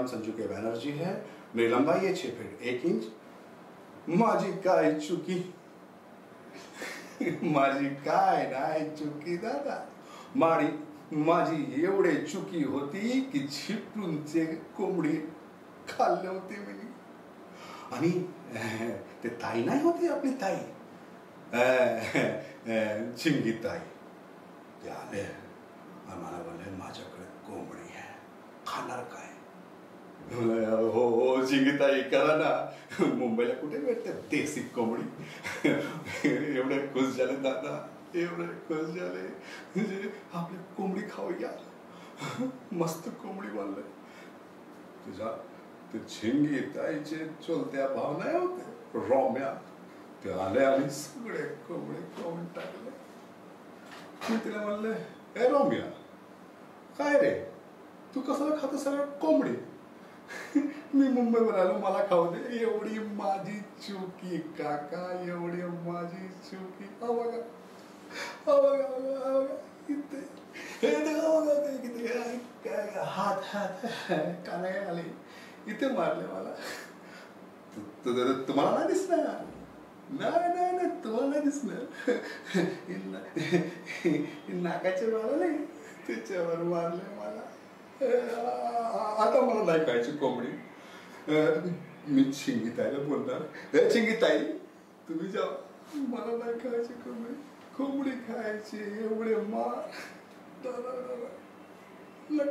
नाम संजू के बैनर्जी है, मेरी लंबाई है 6 फीट 1 इंच। माझी काय चुकी, माझी काय नाही चुकी दादा, माझी एवढे चुकी होती की चिपळूणचे कोंबडी खाल्ले होते मी। आणि ते ताई नाही होती आपली ताई, चिंगी ताई, ते आले मला बोलले माझ्याकडे कोंबडी आहे, खाणार काय? हो हो चिंगीताई करा ना, मुंबईला कुठे भेटते देसी कोंबडी। एवढे खुश झाले दादा, एवढे खुश झाले, म्हणजे आपली कोंबडी खाऊया, मस्त कोंबडी बनले। तुझा ते चिंगीताईचे चुलत्या भाव नाही होते रोम्या, ते आले आणि सगळे कोंबडे खाऊन टाकले। मी तिला म्हणले ए रोम्या काय रे, तू कसं खात सगळं कोंबडी? मी मुंबईवर आलो मला खाऊ दे। एवढी माझी चुकी काका, एवढी माझी चुकी। इथे हात कानाय आले, इथे मारले मला। तुम्हाला नाही दिसणार, नाही तुम्हाला नाही दिसणार, नाकाच्या मारले त्याच्यावर मारले मला। आता मला नाही खायची कोंबडी। मी चिंगीताईला बोलणार, चिंगीताई तुम्ही जावा, मला नाही खायची कोंबडी, कोंबडी खायची एवढे मार लग